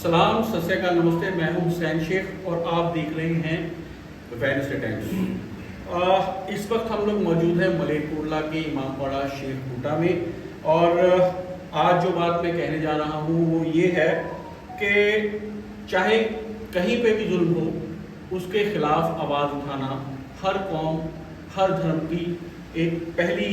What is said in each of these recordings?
सलाम, सत श्री अकाल, नमस्ते। मैं हूं हुसैन शेख और आप देख रहे हैं वेडनेसडे टाइम्स। इस वक्त हम लोग मौजूद हैं मलेरकोटला के इमामबाड़ा शेखपुरा में और आज जो बात मैं कहने जा रहा हूं वो ये है कि चाहे कहीं पे भी जुल्म हो उसके खिलाफ आवाज़ उठाना हर कौम हर धर्म की एक पहली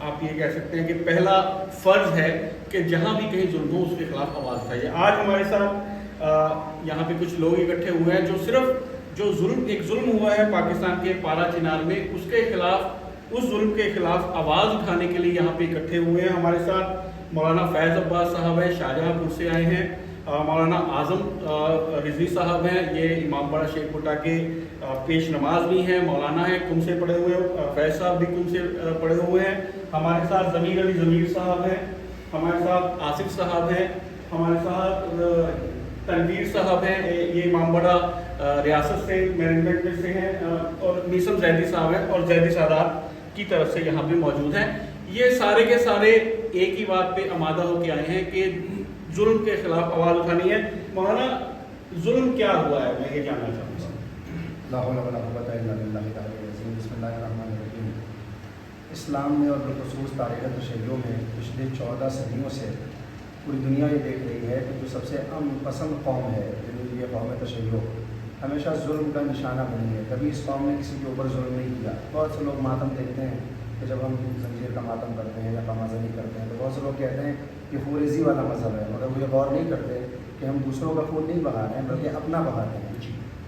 आप ये कह सकते हैं कि पहला फ़र्ज़ है कि जहाँ भी कहीं जुल्म हो उसके खिलाफ आवाज़ उठाइए। आज हमारे साथ यहाँ पे कुछ लोग इकट्ठे हुए हैं जो सिर्फ जो एक जुल्म हुआ है पाकिस्तान के पारा चिनार में उसके खिलाफ, उस जुल्म के खिलाफ आवाज़ उठाने के लिए यहाँ पे इकट्ठे हुए हैं। हमारे साथ मौलाना फैज़ अब्बास साहब हैं, शाहजहाँपुर से आए हैं। मौलाना आज़म रिजवी साहब हैं, ये इमामबाड़ा शेखपुरा के पेश नमाज भी हैं, मौलाना हैं, कुम से पढ़े हुए। फैज़ साहब भी कुम से पढ़े हुए हैं। हमारे साथ ज़मीर अली ज़मीर साहब हैं, हमारे साथ आसिफ साहब हैं, हमारे साथ तनवीर साहब हैं, ये इमामबाड़ा रियासत से मैनेजमेंट में से हैं, और मीसम जैदी साहब हैं और जैदी सादात की तरफ से यहाँ पे मौजूद हैं। ये सारे के सारे एक ही बात पे आमादा होके आए हैं कि जुल्म के खिलाफ आवाज़ उठानी है। मौलाना, जुल्म क्या हुआ है, मैं ये जानना चाहूँगा। इस्लाम में और बिलखुसूस तारीख़ तशय्युअ में पिछले 14 सदियों से पूरी दुनिया ये देख रही है कि जो सबसे अमन पसंद कौम है, ये कौम तशय्युअ, हमेशा जुल्म का निशाना बनी है। कभी इस कौम ने किसी के ऊपर जुल्म नहीं किया। बहुत से लोग मातम देखते हैं कि जब हम जंजीर का मातम करते हैं या कमाज़नी करते हैं तो बहुत से लोग कहते हैं कि खूरेज़ी वाला मज़हब है, मगर वो ये गौर नहीं करते कि हम दूसरों का खून नहीं बहा रहे हैं बल्कि अपना बहाते हैं।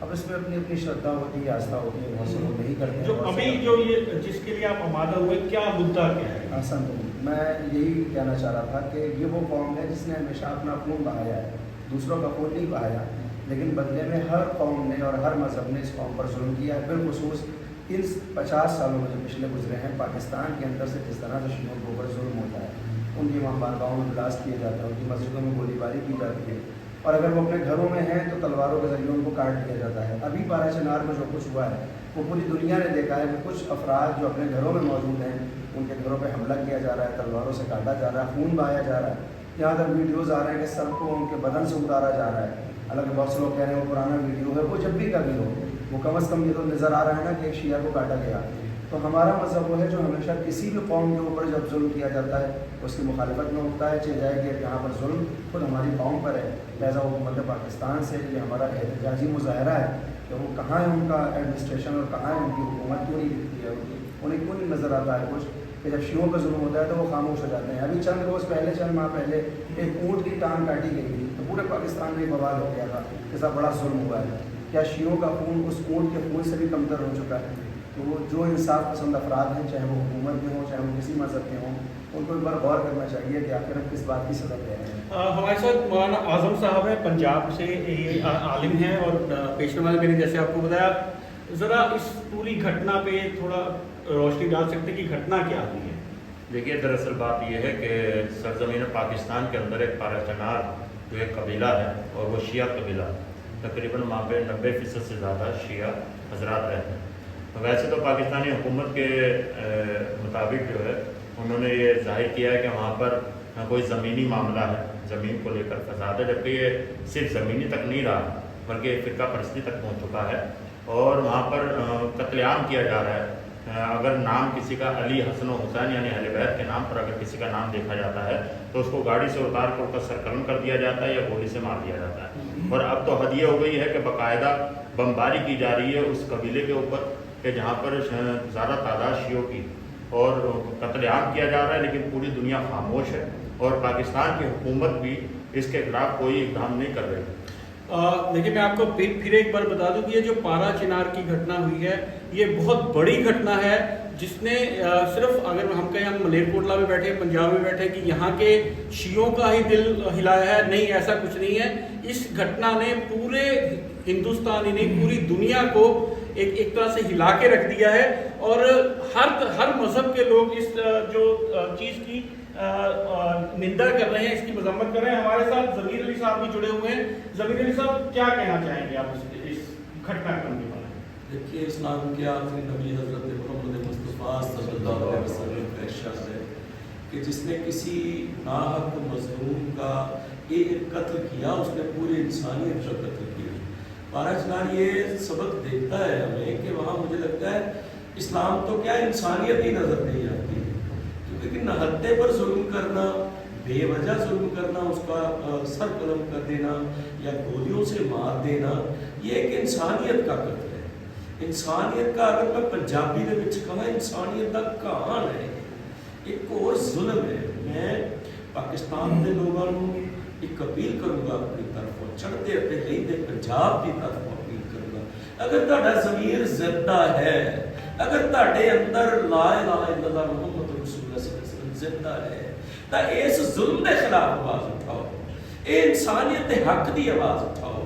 अब इसमें अपनी अपनी श्रद्धा होती है, आस्था होती है, बहुत से लोग नहीं करते हैं। जो अभी जो ये जिसके लिए आप आमादा हुए, क्या मुद्दा क्या है? हसन, मैं यही कहना चाह रहा था कि ये वो कौम है जिसने हमेशा अपना खून बहाया है, दूसरों का खून नहीं बहाया, लेकिन बदले में हर कौम ने और हर मज़हब ने इस कौम पर जुल्म किया है। बिलखुसूस इन 50 सालों में जो पिछले गुजरे हैं, पाकिस्तान के अंदर से जिस तरह से शियों के ऊपर जुल्म होता है, उनकी इमामबारगाहों में ब्लास्ट किए जाता है, उनकी मस्जिदों में गोलीबारी की जाती है, और अगर वो अपने घरों में हैं तो तलवारों के ज़रिए उनको काट दिया जाता है। अभी पारा चिनार में जो कुछ हुआ है वो पूरी दुनिया ने देखा है कि कुछ अफराद जो अपने घरों में मौजूद हैं उनके घरों पे हमला किया जा रहा है, तलवारों से काटा जा रहा है, खून बहाया जा रहा है। यहाँ तक वीडियोज़ आ रहे हैं कि सर को उनके बदन से उतारा जा रहा है। हालांकि बहुत से लोग कह रहे हैं वो पुराना वीडियो है, वो जब भी कभी हो, वो कम अज़ कम ये तो नज़र आ रहा है ना कि एक शिया को काटा गया। तो हमारा मज़हब वो है जो हमेशा किसी भी कौम के ऊपर जब जुल्म किया जाता है उसकी मुखालिफत में उठता है, चाहे जाए कि यहाँ पर जुल्म खुद हमारी कौम पर है। लिहाजा हुकूमत पाकिस्तान से ये हमारा एहतजाजी मुज़ाहरा है कि वो कहाँ है उनका एडमिनिस्ट्रेशन और कहाँ है उनकी हुकूमत, क्यों नहीं दिखती है, उन्हें क्यों नहीं नज़र आता है कुछ, कि जब शियों का जुल्म होता है तो वो खामोश हो जाते हैं। अभी चंद रोज़ पहले, चंद माह पहले एक ऊँट की टांग काटी गई थी तो पूरे पाकिस्तान में बवाल हो गया था, ऐसा बड़ा जुल्म हुआ है। क्या शियों का खून उस ऊँट के खून से भी कमतर हो चुका है? तो वो जो इंसाफ पसंद अफराद हैं, चाहे वो हुकूमत में हो चाहे वो किसी मज़हब के हों, उनको एक बार गौर करना चाहिए कि आखिर हम किस बात की सज़ा दे रहे हैं। हमारे साथ मौलाना आज़म साहब हैं, पंजाब से ये आलिम हैं और पेशवा मैंने जैसे आपको बताया। ज़रा इस पूरी घटना पे थोड़ा रोशनी डाल सकते हैं कि घटना क्या हुई है? देखिए, दरअसल बात यह है कि सरज़मीन पाकिस्तान के अंदर एक पारा चिनार जो एक कबीला है और वो शिया कबीला, तकरीबन वहाँ पे 90% से ज़्यादा शिया हजरात रहते हैं। तो वैसे तो पाकिस्तानी हुकूमत के मुताबिक जो है उन्होंने ये जाहिर किया है कि वहाँ पर कोई ज़मीनी मामला है, ज़मीन को लेकर फसाद है, जबकि ये सिर्फ ज़मीनी तक नहीं रहा बल्कि फ़िरका परस्ती तक पहुँच चुका है और वहाँ पर कत्लेआम किया जा रहा है। अगर नाम किसी का अली हसन हुसैन यानी अहले बैत के नाम पर अगर किसी का नाम देखा जाता है तो उसको गाड़ी से उतार कर उसका सरकलम कर दिया जाता है या गोली से मार दिया जाता है। और अब तो हद ये हो गई है कि बाकायदा बमबारी की जा रही है उस कबीले के ऊपर कि जहाँ पर ज़्यादा तादाद शियों की, और कत्लेआम किया जा रहा है, लेकिन पूरी दुनिया खामोश है और पाकिस्तान की हुकूमत भी इसके खिलाफ कोई इक़दाम नहीं कर रही। देखिए, मैं आपको फिर एक बार बता दूं कि ये जो पारा चिनार की घटना हुई है ये बहुत बड़ी घटना है, जिसने सिर्फ अगर हम कहें हम मलेरकोटला में बैठे, पंजाब में बैठे कि यहाँ के शियों का ही दिल हिलाया है, नहीं, ऐसा कुछ नहीं है। इस घटना ने पूरे हिंदुस्तान ने पूरी दुनिया को एक तरह से हिला के रख दिया है और हर मज़हब के लोग इस जो चीज़ की निंदा कर रहे हैं, इसकी मजम्मत कर रहे हैं। हमारे साथ ज़मीर अली साहब भी जुड़े हुए हैं। ज़मीर अली साहब, क्या कहना चाहेंगे आप इस घटनाक्रम के बारे में? देखिए, इस्लाम के आखिरी नबी हज़रत मुहम्मद मुस्तफ़ा सल्लल्लाहु अलैहि वसल्लम का इरशाद है کہ جس نے کسی ناحق مظلوم کا ایک قتل کیا اس نے پوری انسانیت کا قتل کیا. پارا چنار یہ سبق دیتا ہے ہمیں کہ وہاں مجھے لگتا ہے اسلام تو کیا انسانیت ہی نظر نہیں آتی ہے، کیونکہ نہتے پر ظلم کرنا، بے وجہ ظلم کرنا، اس کا سر قلم کر دینا یا گولیوں سے مار دینا، یہ ایک انسانیت کا قتل ہے. انسانیت کا اگر میں پنجابی دے وچ کہاں انسانیت کا کہان ہے، ایک اور ظلم ہے. میں پاکستان کے لوگوں ایک اپیل کروں گا اپنی طرف، چڑھتے اتے لہندے پنجاب کی طرف اپیل کروں گا، اگر تہاڈا ضمیر زندہ ہے، اگر تہاڈے اندر لا الہ الا اللہ محمد رسول اللہ صلی اللہ علیہ وسلم زندہ ہے، تا اس ظلم کے خلاف آواز اٹھاؤ، اے انسانیت کے حق کی آواز اٹھاؤ.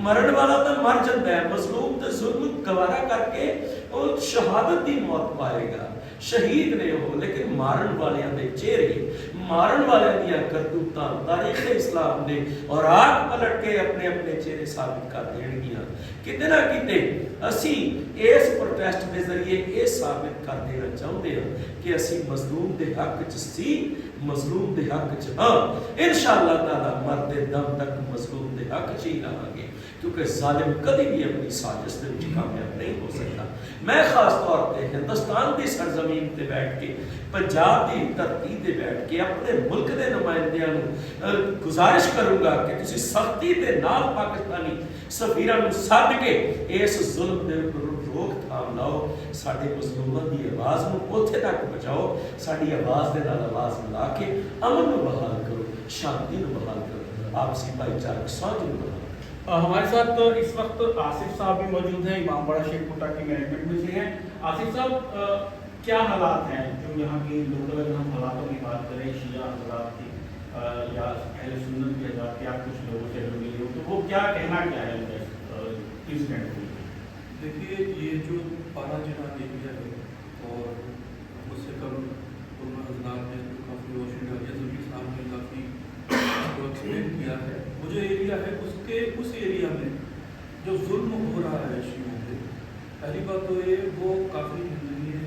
مرن والا تو مر جاتا ہے، مظلوم تے ظلم گوارا کر کے وہ شہادت کی موت پائے گا، شہید نے ہو، لیکن مارن والیاں دے چہرے، مارن والیاں دیا کرتوتاں تاریخ اسلام نے اور آگ پلٹ کے اپنے اپنے چہرے ثابت کر دین گیاں. کتے نہ کتے اسی اس پروٹیسٹ کے ذریعے یہ ثابت کر دینا چاہتے ہیں کہ اسی مظلوم دے حق چ سی، مظلوم دے حق چ ہاں، انشاءاللہ تعالی مرتے دم تک مظلوم دے حق چ ہی رہاں گے، کیونکہ ظالم کبھی بھی اپنی سازش سے کامیاب نہیں ہو سکتا. میں خاص طور پہ ہندوستان کی سرزمین تے بیٹھ کے، پنجاب کی دھرتی تے بیٹھ کے اپنے ملک کے نمائندیاں گزارش کروں گا کہ تسی سختی دے نال پاکستانی سفیراں نوں سد کے اس ظلم دے روک تھام لاؤ، ساڈے مظلوماں دی آواز نوں اوتھے تک پہنچاؤ، ساڈی آواز دے نال آواز ملا کے امن نوں بحال کرو، شانتی نوں بحال کرو، آپسی بھائی چارک سانجھ نوں بحال کرو. ہمارے ساتھ اس وقت آصف صاحب بھی موجود ہیں، امام باڑہ شیخ کوٹہ کی مینجمنٹ میں سے ہیں. آصف صاحب کیا حالات ہیں جو یہاں کی لوکل، اگر ہم حالاتوں کی بات کریں شیعہ حضرات کی یا اہل سنت کے حضرات کے، آپ کچھ لوگوں سے ملے ہو تو وہ کیا کہنا کیا ہے انسیڈنٹ کو؟ دیکھیے یہ جو پارا جناب ایریا ہے اور مجھ سے قبل علماء حضرات نے کافی روشنی ڈالی ہے، ضبیر صاحب نے کافی ایکسپلین کیا ہے. وہ جو ایریا ہے اس ایریا میں جو ظلم ہو رہا ہے شیعوں پہ، پہلی بات تو یہ وہ کافی نہیں ہے،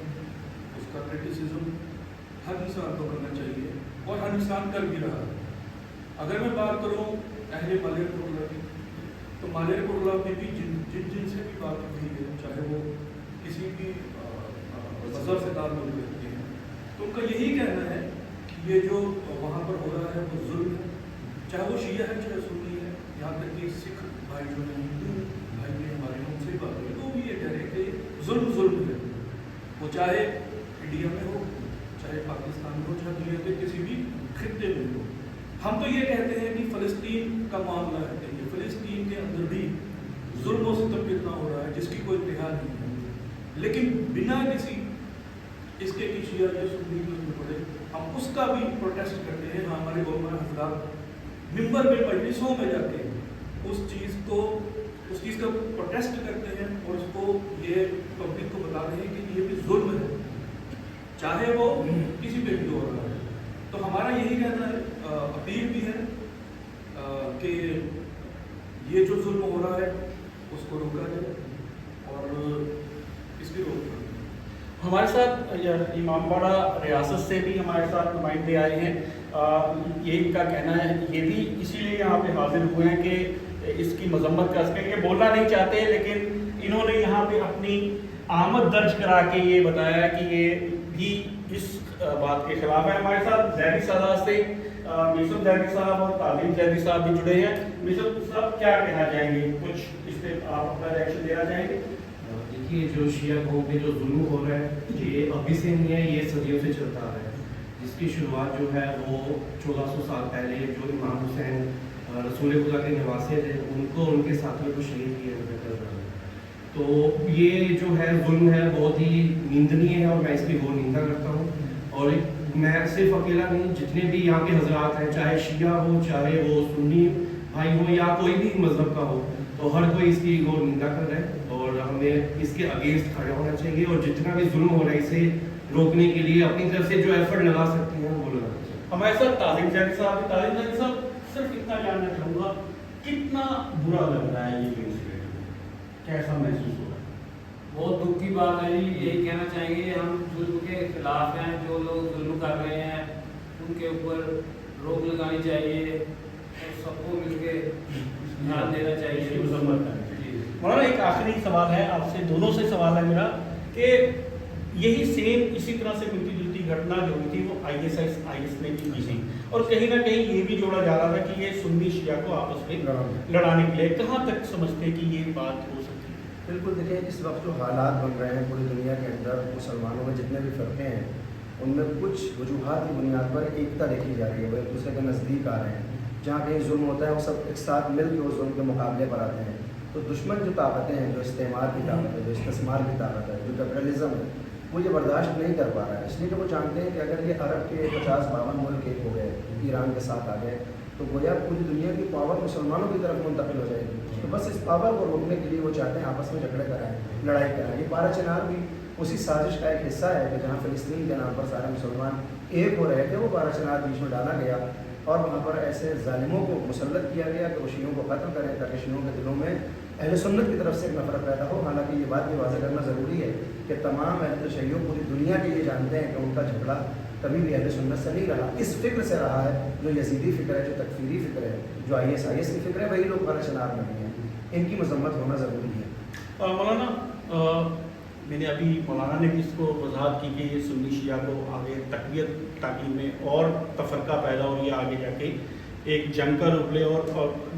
اس کا کرٹیسزم ہر انسان کو کرنا چاہیے اور ہر انسان کر بھی رہا ہے. اگر میں بات کروں اہل مالیر کوٹلہ کی، تو مالیر کوٹلہ میں بھی جن سے بھی بات ہوئی ہے، چاہے وہ کسی بھی مذہب سے تعلق رکھتے ہیں، تو ان کا یہی کہنا ہے کہ یہ جو وہاں پر ہو رہا ہے وہ ظلم ہے، چاہے وہ شیعہ ہے چاہے سنی ہے. یہاں تک کہ سکھ بھائی جو ہیں، ہندو بھائی بھی ہمارے ان سے بات ہوئی تو وہ بھی یہ کہہ رہے ہیں کہ ظلم ہے، وہ چاہے انڈیا میں ہو، چاہے پاکستان میں ہو، چاہے دنیا کے کسی بھی خطے میں ہو. ہم تو یہ کہتے ہیں کہ فلسطین کا معاملہ ہے کہ فلسطین کے اندر بھی ظلم و ستم کتنا ہو رہا ہے جس کی کوئی انتہا نہیں ہے، لیکن بنا کسی اس کے کہ شیعہ یا سنی میں پڑے ہم اس کا بھی پروٹیسٹ کرتے ہیں. ہمارے علماء حضرات ممبر میں مجلسوں میں جا کے اس چیز کا پروٹیسٹ کرتے ہیں اور اس کو یہ پبلک کو بتا رہے ہیں کہ یہ بھی ظلم ہے، چاہے وہ کسی پہ بھی ہو رہا ہے. تو ہمارا یہی کہنا ہے، اپیل بھی ہے کہ یہ جو ظلم ہو رہا ہے اس کو روکا جائے اور اس کی روک تھام. ہمارے ساتھ امام باڑہ ریاست سے بھی ہمارے ساتھ نمائندے آئے ہیں. یہ ان کا کہنا ہے، یہ بھی اسی لیے یہاں پہ حاضر ہوئے ہیں کہ اس کی مذمت کر سکیں. یہ بولنا نہیں چاہتے لیکن انہوں نے یہاں پہ اپنی آمد درج کرا کے یہ بتایا کہ یہ بھی اس بات کے خلاف ہے. ہمارے ساتھ زیدی سادات سے میوسف زیدی صاحب اور تعلیم زیدی صاحب بھی جڑے ہیں. میوسف صاحب کیا کہنا چاہیں گے، کچھ اس پہ آپ اپنا ریئیکشن دینا چاہیں گے؟ دیکھیے جو شیعہ قوم پہ جو ظلم ہو رہا ہے یہ ابھی سے نہیں ہے، یہ صدیوں سے چلتا آ رہا ہے، جس کی شروعات جو ہے وہ 1400 سال پہلے جو امام حسین رسول خدا کے نواسے تھے ان کو ان کے ساتھیوں کو شہید کیا کر رہا ہے. تو یہ جو ہے ظلم ہے بہت ہی نیندنی ہے اور میں اس کی غور نیندا کرتا ہوں. اور میں صرف اکیلا نہیں، جتنے بھی یہاں کے حضرات ہیں، چاہے شیعہ ہو چاہے وہ سنی بھائی ہو یا کوئی بھی مذہب کا ہو، تو ہر کوئی اس کی غور نیندا کر رہا ہے اور ہمیں اس کے اگینسٹ کھڑا ہونا چاہیے اور جتنا بھی ظلم ہو رہا ہے اسے روکنے کے لیے اپنی طرف سے جو ایفرٹ لگا سکتے ہیں وہ لگانا چاہیے. ہمارے ساتھ تعلیم زیدی صاحب. تعلیم زیدی صاحب صرف اتنا جاننا چاہوں گا، کتنا برا لگ رہا ہے یہ انسیڈنٹ، کیسا محسوس ہو رہا ہے؟ بہت دکھ کی بات ہے جی. یہی کہنا چاہیں گے ہم ظلم کے خلاف ہیں. جو لوگ ظلم کر رہے ہیں उनके ऊपर रोक लगानी चाहिए और सबको मिलके ध्यान देना चाहिए। मौलाना एक आखिरी सवाल है आपसे, दोनों से सवाल है मेरा कि यही सेम इसी तरह से मिलती जुलती घटना जो हुई थी वो IS ने भी की थी, और कहीं ना कहीं ये भी जोड़ा जा रहा था कि ये सुन्नी शिया को आपस में लड़ाने के लिए, कहाँ तक समझते हैं कि ये बात हो सकती है? बिल्कुल, देखिए इस वक्त जो हालात बन रहे हैं पूरी दुनिया के अंदर, मुसलमानों में जितने भी फ़िरक़े हैं उनमें कुछ वजूहात की बुनियाद पर एकता देखी जा रही है, वो एक दूसरे के नज़दीक आ रहे हैं। जहाँ कहीं जुल्म होता है वो सब एक साथ मिल के उस जुल्म के मुकाबले पर आते हैं। तो दुश्मन जो ताकतें हैं, जो इस्तेमाल की ताकत है, जो इस्तेमार की ताकत है, जो कैपिटलिज्म है, वो ये बर्दाश्त नहीं कर पा रहा है, इसलिए कि वो जानते हैं कि अगर ये अरब के 50-52 मुल्क एक हो गए, ईरान के साथ आ गए, तो गोया पूरी दुनिया की पावर मुसलमानों की तरफ मुंतकिल हो जाएगी। तो बस इस पावर को रोकने के लिए वो चाहते हैं आपस में झगड़े कराएं, लड़ाई कराएं। ये पारा चिनार भी उसी साजिश का एक हिस्सा है कि जहाँ फ़िलिस्तीन के नाम पर सारे मुसलमान एक हो रहे थे, वो पारा चिनार बीच में डाला गया और वहाँ पर ऐसे ज़ालिमों को मुसल्लत किया गया कि वो शियों को ख़त्म करें, ताकि शियों के दिलों में अहले सुन्नत की तरफ से एक नफरत पैदा हो। हालांकि ये बात भी वाज़ेह करना ज़रूरी है कि तमाम अहले शय्यों पूरी दुनिया के ये जानते हैं कि उनका झगड़ा कभी भी अहले सुन्नत से नहीं रहा, इस फ़िक्र से रहा है जो यजीदी फ़िक्र है, जो तकफीरी फ़िक्र है, जो IS की फ़िक्र है, वही लोग पारा चिनार में भी हैं। इनकी मजम्मत होना ज़रूरी है। मौलाना मैंने अभी मौलाना ने भी इसको वजाहत की कि ये सुन्नी शिया को आगे तकवीत ताकीम में और तफरका पैदा हो, ये आगे जाके एक जंग का रूप ले, और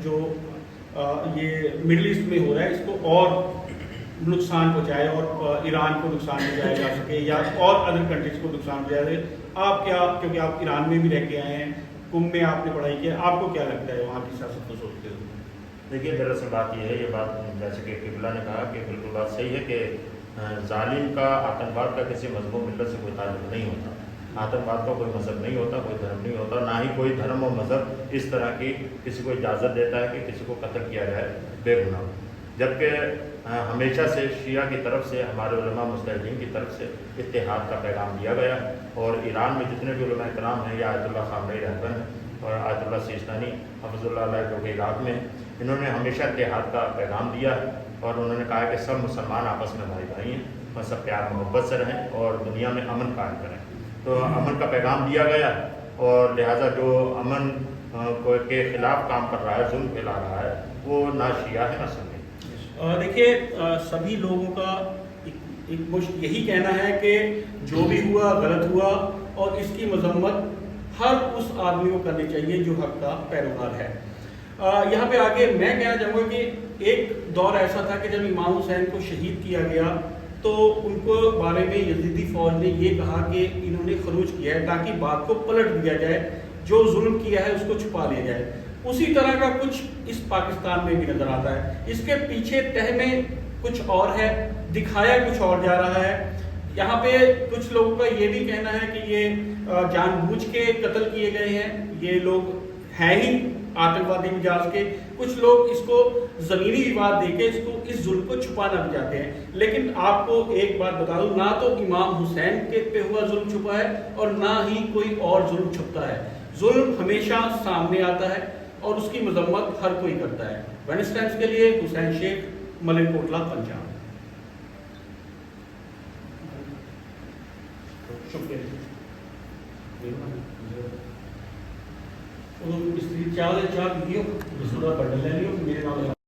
जो ये मिडल ईस्ट में हो रहा है इसको और नुकसान पहुँचाए और ईरान को नुकसान पहुँचाया जा सके या और अदर कंट्रीज़ को नुकसान पहुँचाया। आप क्या, क्योंकि आप ईरान में भी रह के आए हैं, कुंभ में आपने पढ़ाई की, आपको क्या लगता है वहाँ की सियासत को सोचते हुए? देखिए, दरअसल बात यह है, ये बात जैसे कि किबला ने कहा कि बिल्कुल बात सही है कि जालिम का, आतंकवाद का किसी मजहब मिलत से कोई ताल्लुक नहीं होता। आतंकवाद का कोई मज़हब नहीं होता, कोई धर्म नहीं होता, ना ही कोई धर्म और मज़हब इस तरह की किसी को इजाज़त देता है कि किसी को कत्ल किया जाए बेगुनाह। जबकि हमेशा से शिया की तरफ से, हमारे उलमा मुस्ताहिदीन की तरफ से इत्तेहाद का पैगाम दिया गया, और ईरान में जितने भी उलमा कराम हैं, या आयतुल्लाह ख़ामनेई रहबर हैं और आयतुल्लाह सिस्तानी हफ़्ज़ुल्लाह अलैह जो कि इराक़ में, इन्होंने हमेशा इत्तेहाद का पैगाम दिया है, और उन्होंने कहा है कि सब मुसलमान आपस में भाई भाई हैं और सब प्यार मोहब्बत से रहें और दुनिया में अमन कायम करें। तो अमन का पैगाम दिया गया, और लिहाजा जो अमन के ख़िलाफ़ काम कर रहा है, जुल्म फैला रहा है, वो ना शिया है ना सुन्नी। देखिए, सभी लोगों का एक मुश्त यही कहना है कि जो भी हुआ गलत हुआ, और इसकी मजम्मत हर उस आदमी को करनी चाहिए जो हक का पैरोकार है। यहाँ पे आगे मैं कहना चाहूँगा कि एक दौर ऐसा था कि जब इमाम हुसैन को शहीद किया गया तो उनको बारे में यजीदी फ़ौज ने ये कहा कि इन्होंने खरूज किया है ताकि बात को पलट दिया जाए, जो जुल्म किया है उसको छुपा लिया जाए। उसी तरह का कुछ इस पाकिस्तान में भी नज़र आता है। इसके पीछे तह में कुछ और है, दिखाया कुछ और जा रहा है। यहाँ पे कुछ लोगों का ये भी कहना है कि ये जानबूझ के कत्ल किए गए हैं, ये लोग हैं ही आतंकवादी मिजाज के। कुछ लोग इसको ज़मीनी विवाद देके इसको, इस जुल्म को छुपाना भी चाहते हैं। लेकिन आपको एक बात बता दूं, ना तो इमाम हुसैन के पे हुआ जुल्म छुपा है और ना ही कोई और जुल्म छुपता है। जुल्म हमेशा सामने आता है और उसकी मजम्मत हर कोई करता है। वेनिस टाइम्स के लिए हुसैन शेख, मलिकोटला, पंजाब। शुक्रिया। चार वीडियो बंडल ले लियो मेरे नाम